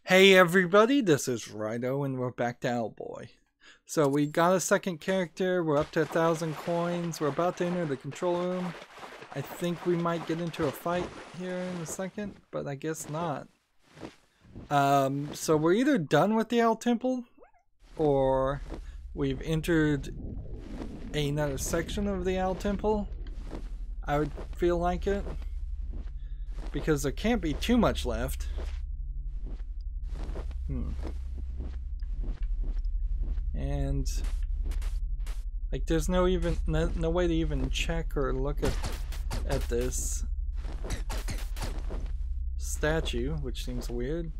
Hey everybody, this is Rydo and we're back to Owlboy. So we got a second character, we're up to 1,000 coins, we're about to enter the control room. I think we might get into a fight here in a second, but I guess not. So we're either done with the Owl Temple, or we've entered another section of the Owl Temple. I would feel like it, because there can't be too much left. And like there's no way to even check or look at this statue, which seems weird.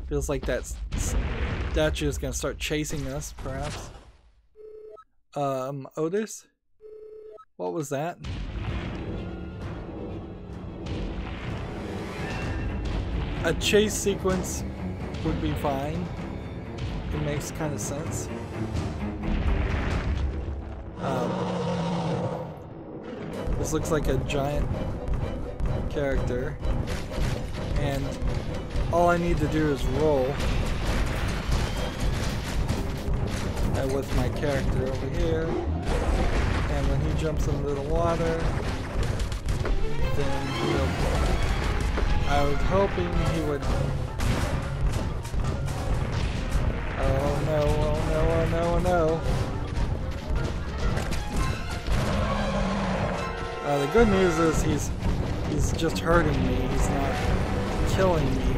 Feels like that statue is gonna start chasing us, perhaps. Otus? What was that? A chase sequence would be fine. It makes kind of sense. This looks like a giant character, and all I need to do is roll. And with my character over here, and when he jumps into the water, then he'll. I was hoping he would. Oh no, oh no, oh no, oh no. The good news is he's just hurting me, he's not killing me.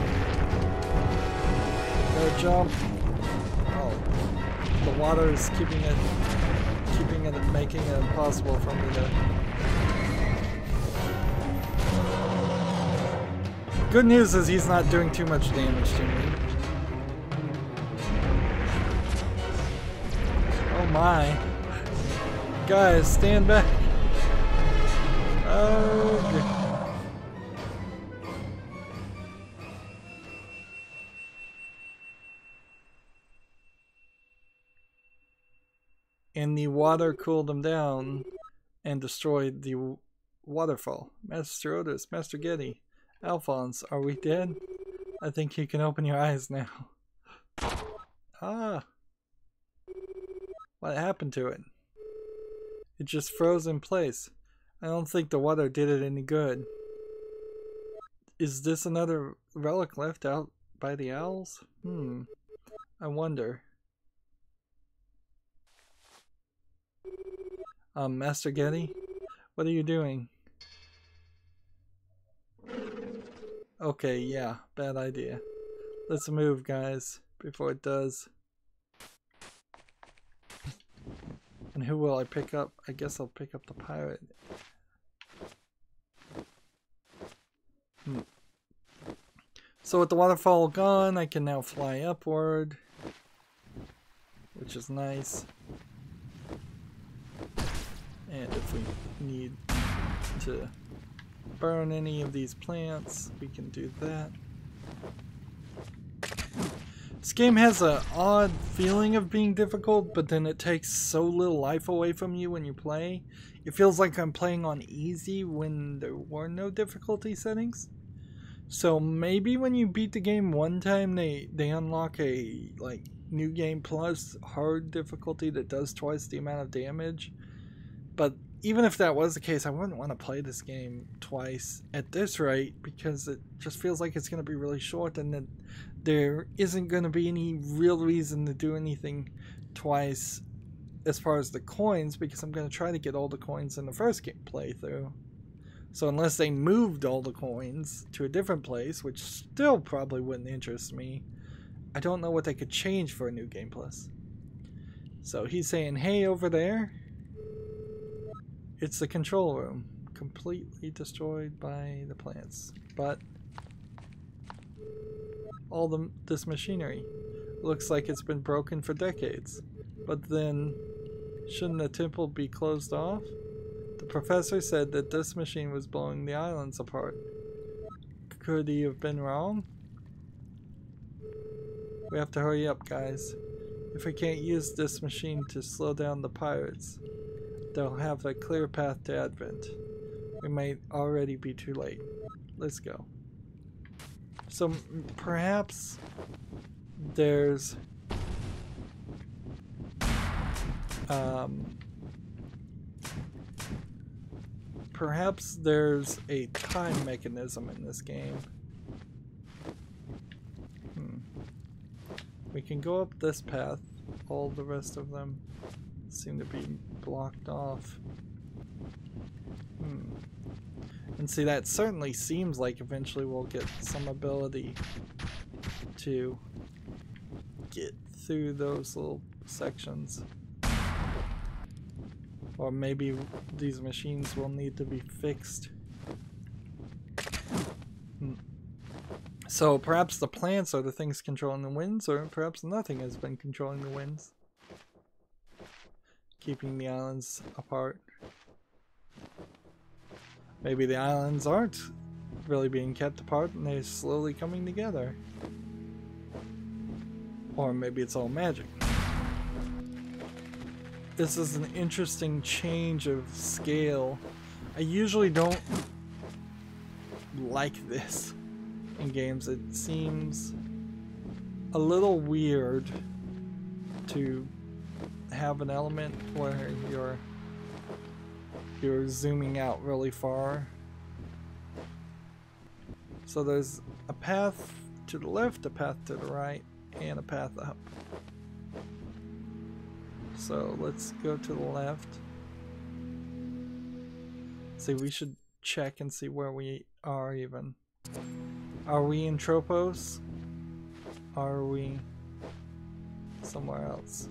No jump. Oh. The water is keeping it and making it impossible for me to. Good news is he's not doing too much damage to me. Oh my. Guys, stand back. Okay. And the water cooled him down and destroyed the waterfall. Master Otus, Master Getty, Alphonse, are we dead? I think you can open your eyes now. Ah. What happened to it? It just froze in place. I don't think the water did it any good. Is this another relic left out by the owls? I wonder. Master Getty? What are you doing? Okay, yeah, bad idea. Let's move, guys, before it does. And who will I pick up? I guess I'll pick up the pirate. So with the waterfall gone, I can now fly upward, which is nice. And if we need to burn any of these plants, we can do that. This game has an odd feeling of being difficult, but then it takes so little life away from you when you play. It feels like I'm playing on easy when there were no difficulty settings. So maybe when you beat the game one time, they unlock a like new game plus hard difficulty that does twice the amount of damage. But even if that was the case, I wouldn't want to play this game twice at this rate, because it just feels like it's going to be really short, and that there isn't going to be any real reason to do anything twice as far as the coins, because I'm going to try to get all the coins in the first game playthrough. So unless they moved all the coins to a different place, which still probably wouldn't interest me, I don't know what they could change for a new game plus. So he's saying, hey, over there. It's the control room, completely destroyed by the plants. But all this machinery looks like it's been broken for decades. But then, shouldn't the temple be closed off? The professor said that this machine was blowing the islands apart. Could he have been wrong? We have to hurry up, guys. If we can't use this machine to slow down the pirates, they'll have a clear path to Advent. We might already be too late. Let's go. So perhaps there's perhaps there's a time mechanism in this game. We can go up this path. All the rest of them seem to be blocked off. And see, that certainly seems like eventually we'll get some ability to get through those little sections. Or maybe these machines will need to be fixed. So perhaps the plants are the things controlling the winds, or perhaps nothing has been controlling the winds, keeping the islands apart. Maybe the islands aren't really being kept apart and they're slowly coming together. Or maybe it's all magic. This is an interesting change of scale. I usually don't like this in games. It seems a little weird to have an element where you're zooming out really far. So there's a path to the left, a path to the right, and a path up. So let's go to the left. See, we should check and see where we are even. Are we in Tropos? Are we somewhere else?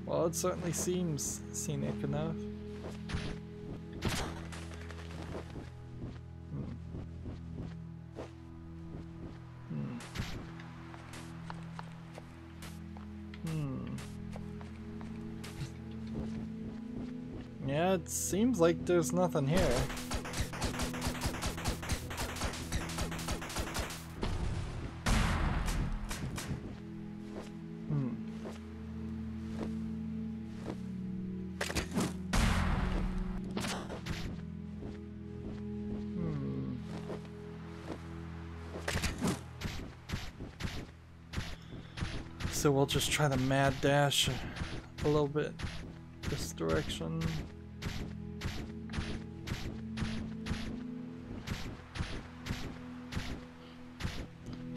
Well, it certainly seems scenic enough. Yeah, it seems like there's nothing here. So we'll just try to mad dash a little bit this direction.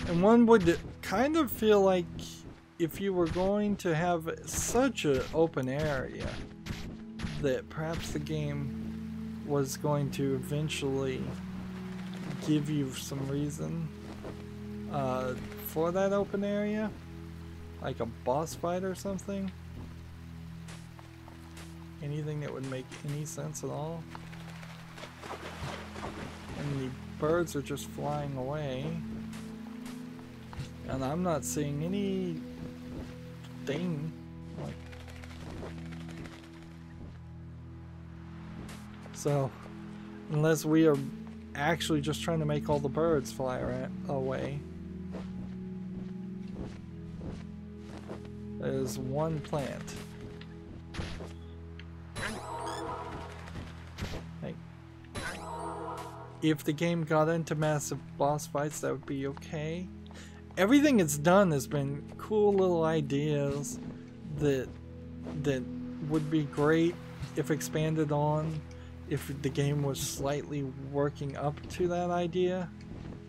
And one would kind of feel like if you were going to have such an open area that perhaps the game was going to eventually give you some reason for that open area. Like a boss fight or something. Anything that would make any sense at all. And the birds are just flying away. And I'm not seeing any thing. Like, so, unless we are actually just trying to make all the birds fly away. There's one plant. Hey. If the game got into massive boss fights, that would be okay. Everything it's done has been cool little ideas that would be great if expanded on, if the game was slightly working up to that idea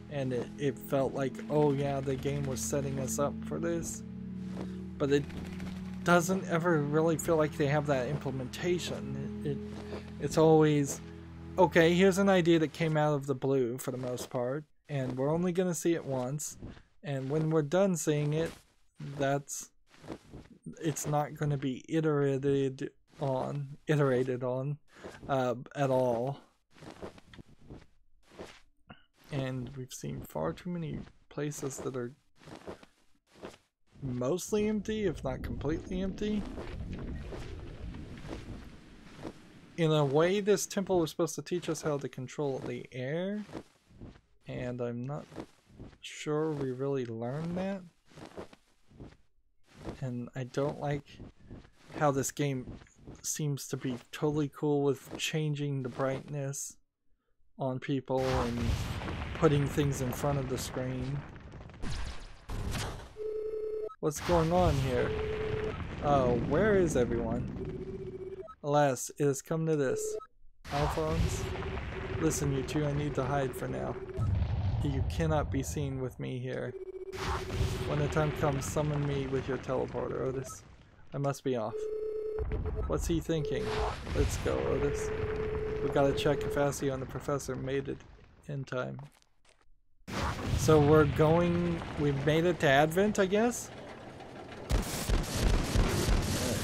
and it felt like, oh yeah, the game was setting us up for this. But it doesn't ever really feel like they have that implementation. It's always, okay, here's an idea that came out of the blue for the most part, and we're only going to see it once. And when we're done seeing it, it's not going to be iterated on at all. And we've seen far too many places that are mostly empty, if not completely empty. In a way, this temple was supposed to teach us how to control the air, and I'm not sure we really learned that. And I don't like how this game seems to be totally cool with changing the brightness on people and putting things in front of the screen. What's going on here? Oh, where is everyone? Alas, it has come to this. Alphonse? Listen, you two, I need to hide for now. You cannot be seen with me here. When the time comes, summon me with your teleporter, Otus. I must be off. What's he thinking? Let's go, Otus. We gotta check if Asio and the professor made it in time. So we've made it to Advent, I guess?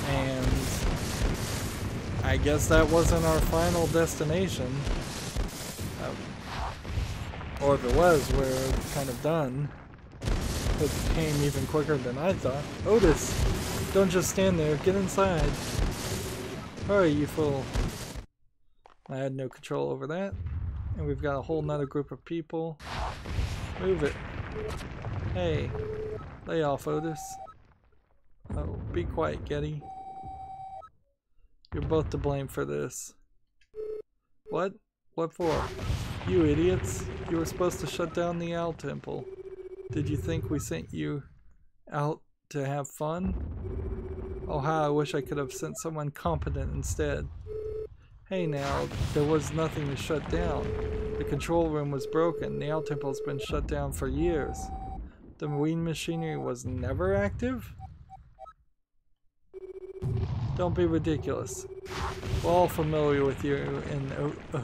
And I guess that wasn't our final destination. Or if it was, we're kind of done. It came even quicker than I thought. Otus! Don't just stand there, get inside! Hurry, you fool! I had no control over that. And we've got a whole nother group of people. Move it! Hey! Lay off, Otus. Oh, be quiet, Getty. You're both to blame for this. What? What for? You idiots! You were supposed to shut down the Owl Temple. Did you think we sent you out to have fun? Oh, how I wish I could have sent someone competent instead. Hey now, there was nothing to shut down. The control room was broken. The Owl Temple's been shut down for years. The marine machinery was never active? Don't be ridiculous. We're all familiar with you and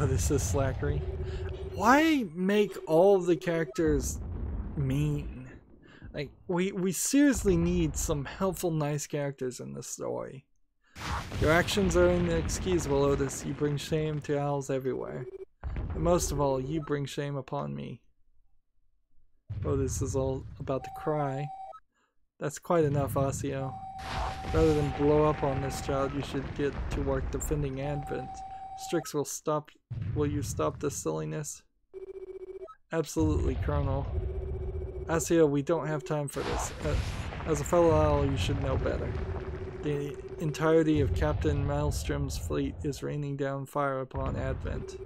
this is slackery. Why make all of the characters mean? Like, we seriously need some helpful, nice characters in this story. Your actions are inexcusable, Otus. You bring shame to owls everywhere. And most of all, you bring shame upon me. Otus is all about to cry. That's quite enough, Asio. Rather than blow up on this child, you should get to work defending Advent. Strix will you stop this silliness? Absolutely, Colonel. Asio, we don't have time for this. As a fellow owl, you should know better. The entirety of Captain Maelstrom's fleet is raining down fire upon Advent.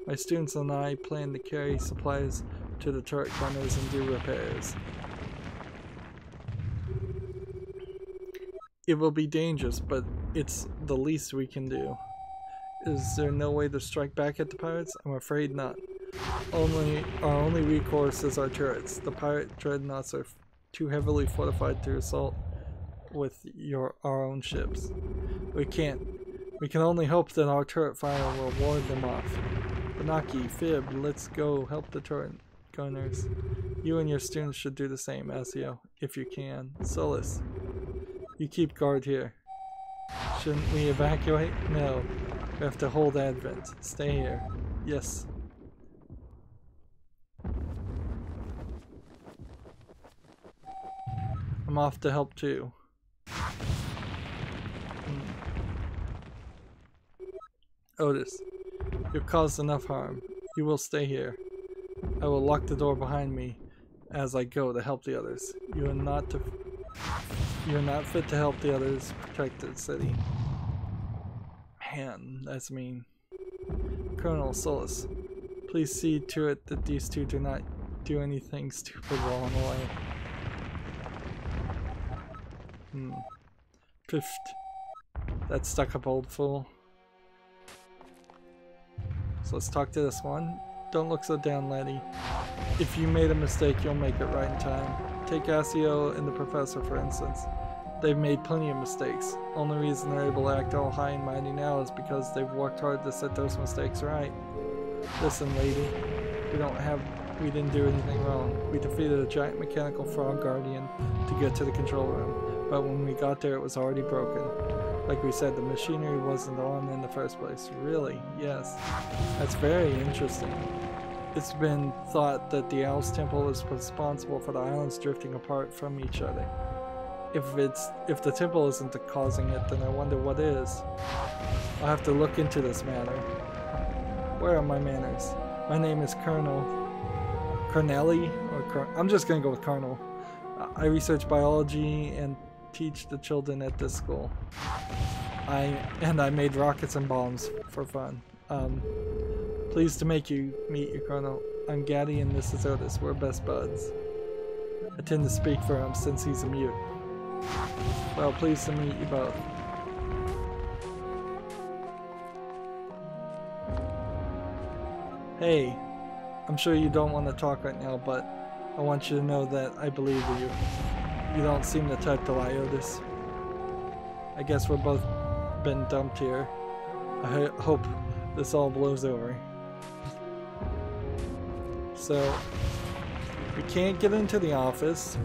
My students and I plan to carry supplies to the turret gunners and do repairs. It will be dangerous, but it's the least we can do. Is there no way to strike back at the pirates? I'm afraid not. Our only recourse is our turrets. The pirate dreadnoughts are too heavily fortified to assault with our own ships. We can only hope that our turret fire will ward them off. Banaki, Fib, let's go help the turret gunners. You and your students should do the same, Asio, if you can. Solus, you keep guard here. Shouldn't we evacuate? No. We have to hold Advent. Stay here. Yes. I'm off to help too. Otus, you've caused enough harm. You will stay here. I will lock the door behind me as I go to help the others. You are not fit to help the others protect the city. Man, that's mean. Colonel Solus, please see to it that these two do not do anything stupid while I'm away. Piffed. That stuck-up old fool. So let's talk to this one. Don't look so down, laddie. If you made a mistake, you'll make it right in time. Take Asio and the professor, for instance. They've made plenty of mistakes. Only reason they're able to act all high and mighty now is because they've worked hard to set those mistakes right. Listen, lady. We didn't do anything wrong. We defeated a giant mechanical frog guardian to get to the control room. But when we got there, it was already broken. Like we said, the machinery wasn't on in the first place. Really? Yes. That's very interesting. It's been thought that the Owl's Temple is responsible for the islands drifting apart from each other. If the temple isn't causing it, then I wonder what is. I'll have to look into this matter. Where are my manners? My name is Cornelli, I'm just gonna go with Colonel. I research biology and teach the children at this school. I made rockets and bombs for fun. Pleased to meet you, Colonel. I'm Gaddy and this is Otus. We're best buds. I tend to speak for him since he's a mute. Well, pleased to meet you both. Hey, I'm sure you don't want to talk right now, but I want you to know that I believe in you. You don't seem the type to lie, Otus. I guess we're both been dumped here. I hope this all blows over. So, we can't get into the office,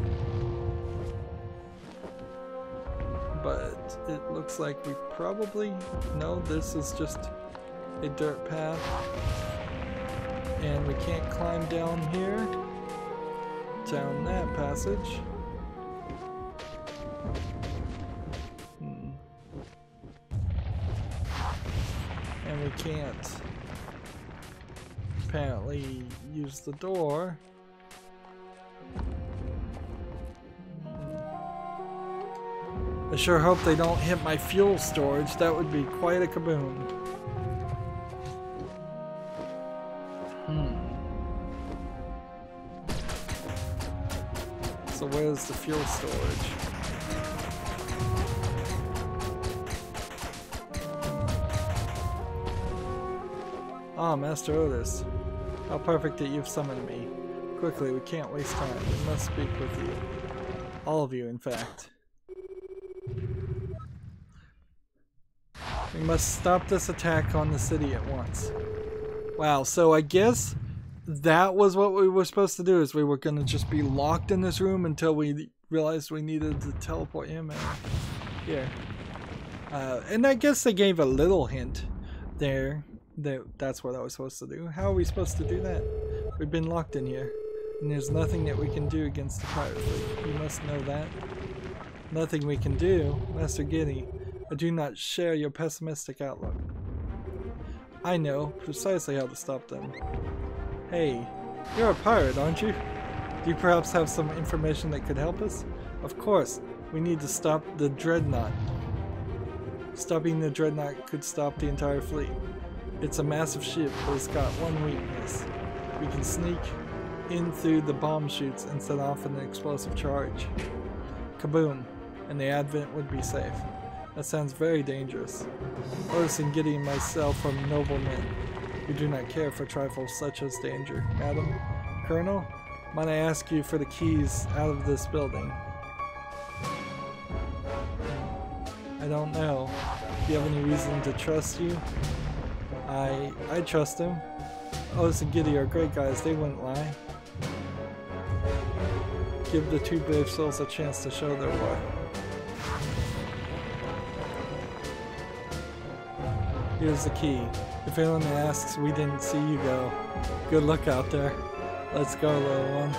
but it looks like we probably know this is just a dirt path, and we can't climb down here, down that passage. And we can't apparently use the door. I sure hope they don't hit my fuel storage. That would be quite a kaboom. So where's the fuel storage? Ah, Master Otus. How perfect that you've summoned me. Quickly, we can't waste time. We must speak with you. All of you, in fact. We must stop this attack on the city at once. Wow, so I guess that was what we were supposed to do, is we were going to just be locked in this room until we realized we needed to teleport him here. And I guess they gave a little hint there. That's what I was supposed to do. How are we supposed to do that? We've been locked in here, and there's nothing that we can do against the pirate fleet. You must know that. Nothing we can do, Master Giddy. I do not share your pessimistic outlook. I know precisely how to stop them. Hey, you're a pirate, aren't you? Do you perhaps have some information that could help us? Of course, we need to stop the dreadnought. Stopping the dreadnought could stop the entire fleet. It's a massive ship, but it's got one weakness. We can sneak in through the bomb chutes and set off an explosive charge. Kaboom, and the Advent would be safe. That sounds very dangerous. Otus and Giddy and myself are noble men. We do not care for trifles such as danger. Madam, Colonel, might I ask you for the keys out of this building? I don't know. Do you have any reason to trust you? I trust him. Otus and Giddy are great guys, they wouldn't lie. Give the two brave souls a chance to show their worth. Here's the key. If anyone asks, we didn't see you go. Good luck out there. Let's go, little one.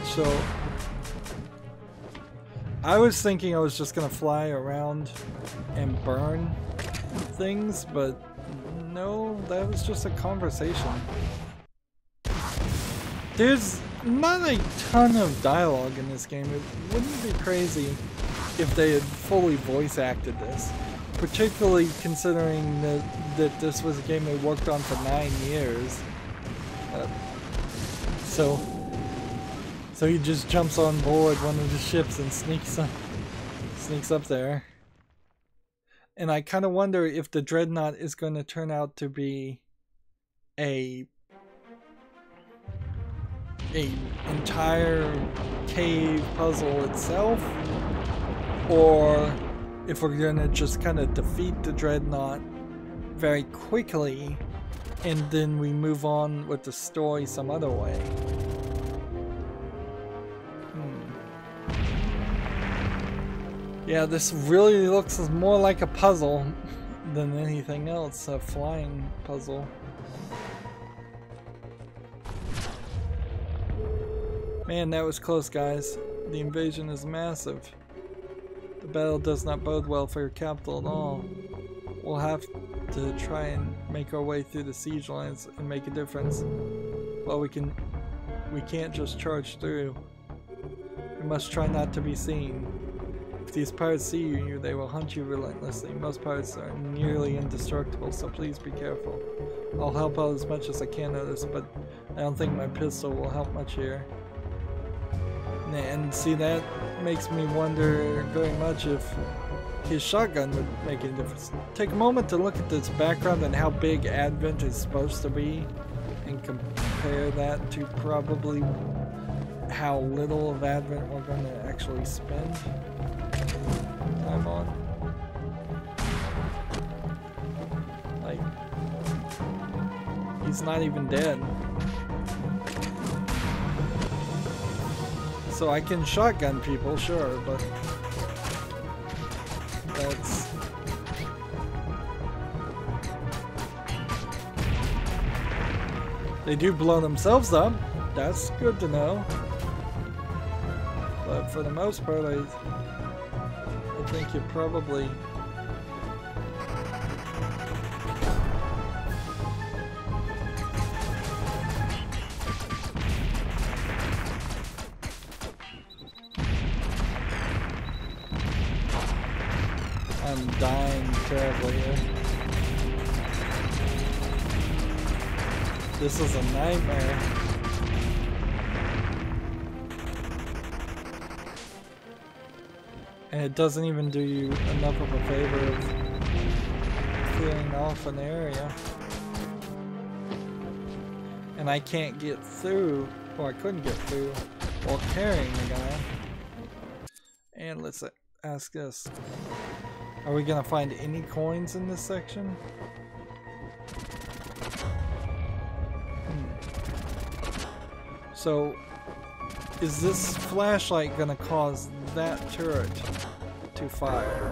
So, I was thinking I was just gonna fly around and burn things, but no, that was just a conversation. There's not a ton of dialogue in this game. It wouldn't be crazy if they had fully voice acted this, particularly considering that this was a game they worked on for 9 years. So he just jumps on board one of the ships and sneaks up there. And I kind of wonder if the Dreadnought is going to turn out to be a entire cave puzzle itself, or if we're going to just kind of defeat the Dreadnought very quickly and then we move on with the story some other way. Yeah, this really looks more like a puzzle than anything else, a flying puzzle. Man, that was close, guys. The invasion is massive. The battle does not bode well for your capital at all. We'll have to try and make our way through the siege lines and make a difference. Well, we can't just charge through. We must try not to be seen. If these pirates see you, they will hunt you relentlessly. Most pirates are nearly indestructible, so please be careful. I'll help out as much as I can, Otus, but I don't think my pistol will help much here. And see, that makes me wonder very much if his shotgun would make any difference. Take a moment to look at this background and how big Advent is supposed to be, and compare that to probably how little of Advent we're going to actually spend time on. Like, he's not even dead. So I can shotgun people, sure, but that's... They do blow themselves up. That's good to know. But for the most part, I think you probably... I'm dying terribly here. This is a nightmare. And it doesn't even do you enough of a favor of clearing off an area. And I can't get through, or I couldn't get through, while carrying the guy. And let's ask this. Are we gonna find any coins in this section? So, is this flashlight gonna cause that turret to fire?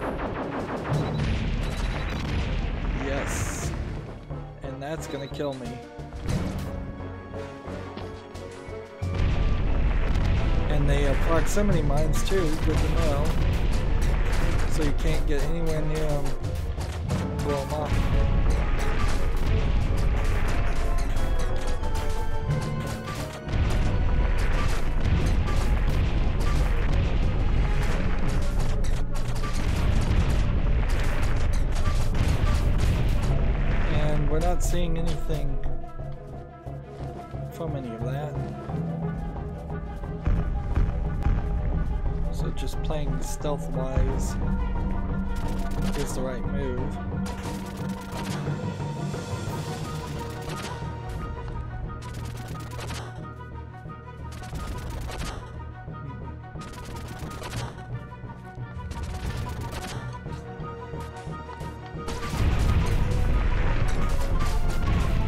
Yes. And that's gonna kill me. And they have proximity mines too, good to know. So you can't get anywhere near them and blow them up. And we're not seeing anything from any of that. So just playing stealth-wise is the right move.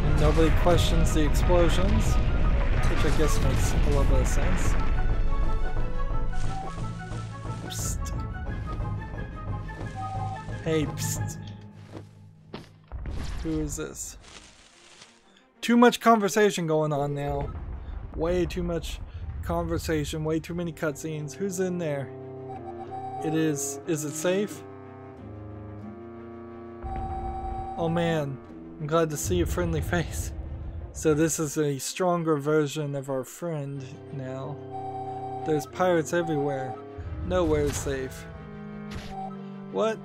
And nobody questions the explosions, which I guess makes a little bit of sense. Hey, psst. Who is this? Too much conversation going on now. Way too much conversation, way too many cutscenes. Who's in there? It is it safe? Oh man, I'm glad to see a friendly face. So this is a stronger version of our friend now. There's pirates everywhere. Nowhere is safe. What?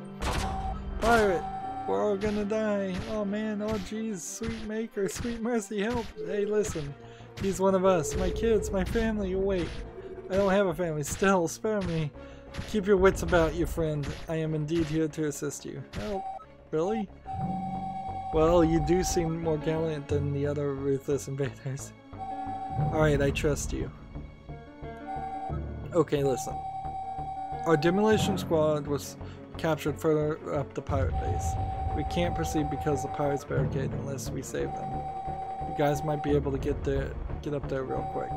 Pirate! We're all gonna die. Oh man, oh jeez, sweet maker, sweet mercy, help! Hey listen, he's one of us. My kids, my family, wait. I don't have a family, still, spare me. Keep your wits about you, friend. I am indeed here to assist you. Help? Really? Well, you do seem more gallant than the other ruthless invaders. Alright, I trust you. Okay, listen. Our demolition squad was captured further up the pirate base. We can't proceed because the pirates barricade unless we save them. You guys might be able to get up there real quick.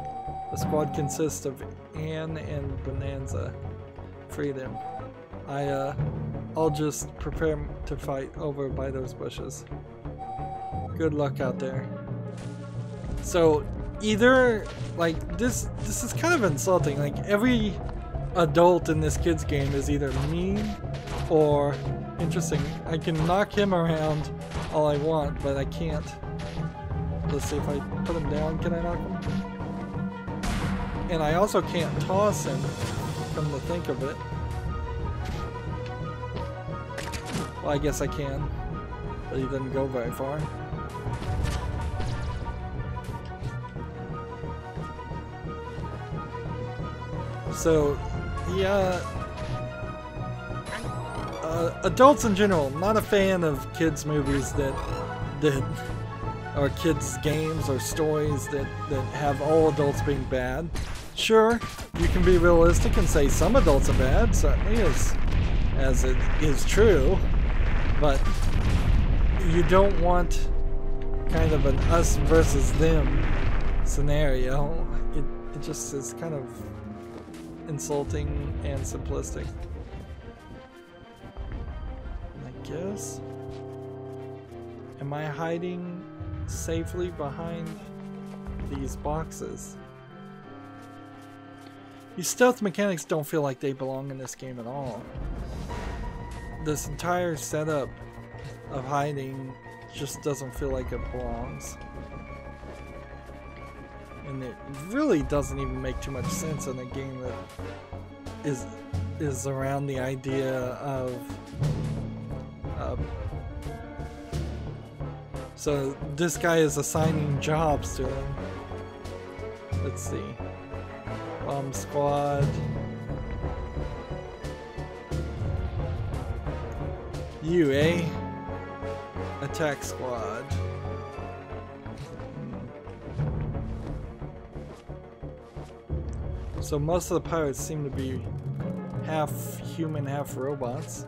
The squad consists of Anne and Bonanza. Free them. I'll just prepare to fight over by those bushes. Good luck out there. So either like this is kind of insulting. Like every adult in this kid's game is either mean or interesting. I can knock him around all I want, but I can't. Let's see if I put him down. Can I knock him? And I also can't toss him come to think of it. Well, I guess I can, but he didn't go very far. So, yeah, adults in general, not a fan of kids movies that or kids games or stories that have all adults being bad. Sure, you can be realistic and say some adults are bad, certainly as it is true, but you don't want kind of an us versus them scenario. It just is kind of insulting and simplistic, I guess. Am I hiding safely behind these boxes? These stealth mechanics don't feel like they belong in this game at all. This entire setup of hiding just doesn't feel like it belongs. And it really doesn't even make too much sense in a game that is around the idea of so this guy is assigning jobs to him. Let's see. Bomb squad. You, eh? Attack squad. So most of the pirates seem to be half human, half robots.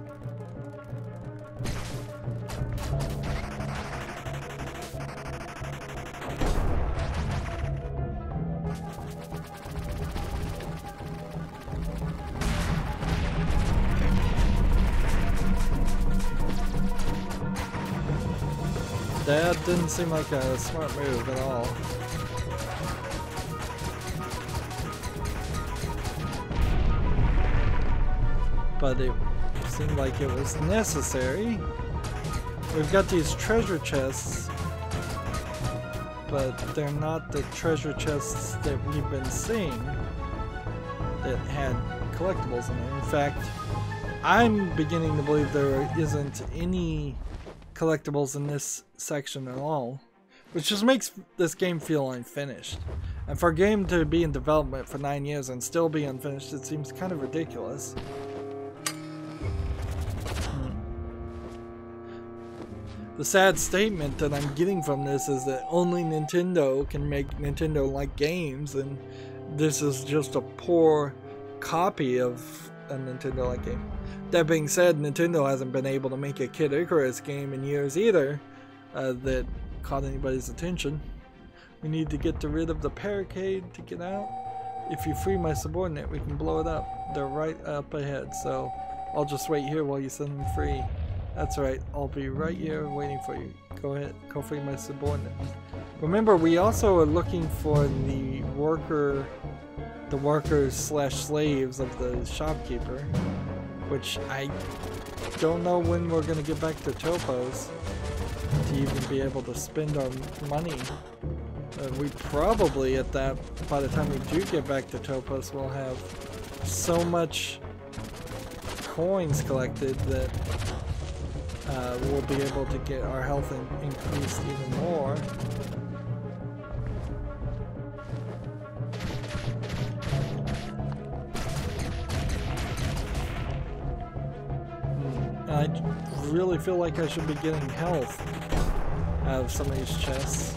That didn't seem like a smart move at all. But it seemed like it was necessary. We've got these treasure chests, but they're not the treasure chests that we've been seeing that had collectibles in them. In fact, I'm beginning to believe there isn't any collectibles in this section at all, which just makes this game feel unfinished. And for a game to be in development for 9 years and still be unfinished, it seems kind of ridiculous. The sad statement that I'm getting from this is that only Nintendo can make Nintendo-like games, and this is just a poor copy of a Nintendo-like game. That being said, Nintendo hasn't been able to make a Kid Icarus game in years either that caught anybody's attention. We need to get rid of the barricade to get out. If you free my subordinate, we can blow it up. They're right up ahead, so I'll just wait here while you send them free. That's right, I'll be right here waiting for you. Go ahead, go free my subordinate. Remember, we also are looking for the workers slash slaves of the shopkeeper, which I don't know when we're going to get back to Topos to even be able to spend our money. We probably by the time we do get back to Topos, we'll have so much coins collected that we'll be able to get our health increased even more. And I really feel like I should be getting health out of some of these chests.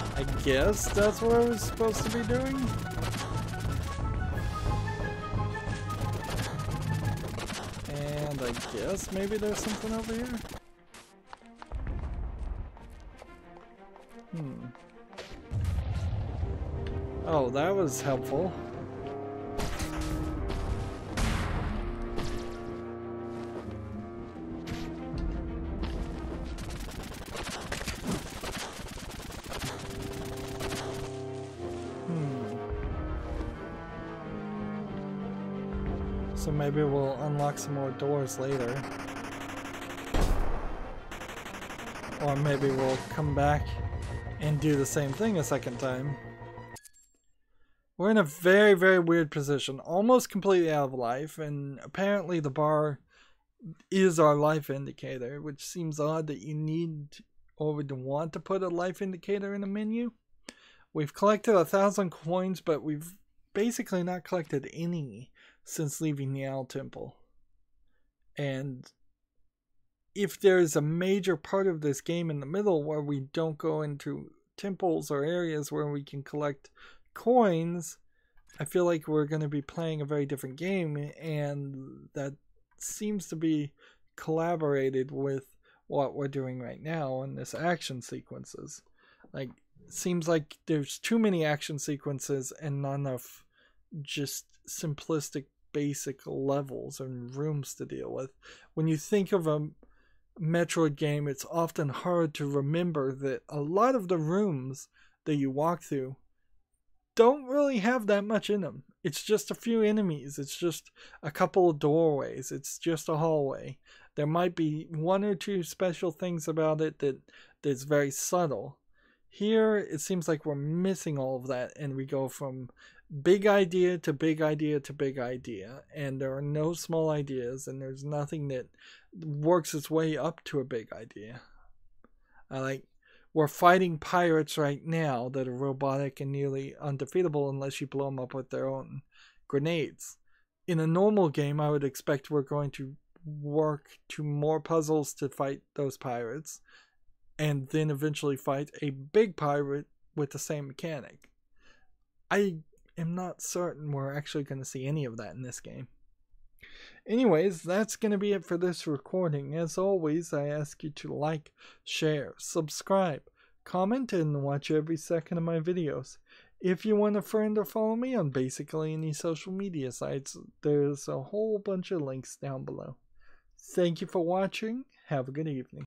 I guess that's what I was supposed to be doing. And I guess maybe there's something over here. Oh, that was helpful. So maybe we'll unlock some more doors later. Or maybe we'll come back and do the same thing a second time. We're in a very, very weird position. Almost completely out of life, and apparently the bar is our life indicator, which seems odd that you need or would want to put a life indicator in a menu. We've collected 1,000 coins, but we've basically not collected any since leaving the Owl Temple. And if there's a major part of this game in the middle where we don't go into temples or areas where we can collect coins, I feel like we're going to be playing a very different game, and that seems to be collaborated with what we're doing right now in this action sequences. Like, it seems like there's too many action sequences and not enough just simplistic basic levels and rooms to deal with. When you think of a Metroid game, it's often hard to remember that a lot of the rooms that you walk through don't really have that much in them. It's just a few enemies. It's just a couple of doorways. It's just a hallway. There might be one or two special things about it that's very subtle. Here, it seems like we're missing all of that, and we go from big idea to big idea to big idea, and there are no small ideas, and there's nothing that works its way up to a big idea. We're fighting pirates right now that are robotic and nearly undefeatable unless you blow them up with their own grenades. In a normal game, I would expect we're going to work to more puzzles to fight those pirates, and then eventually fight a big pirate with the same mechanic. I am not certain we're actually going to see any of that in this game. Anyways, that's going to be it for this recording. As always, I ask you to like, share, subscribe, comment, and watch every second of my videos. If you want a friend or follow me on basically any social media sites, there's a whole bunch of links down below. Thank you for watching. Have a good evening.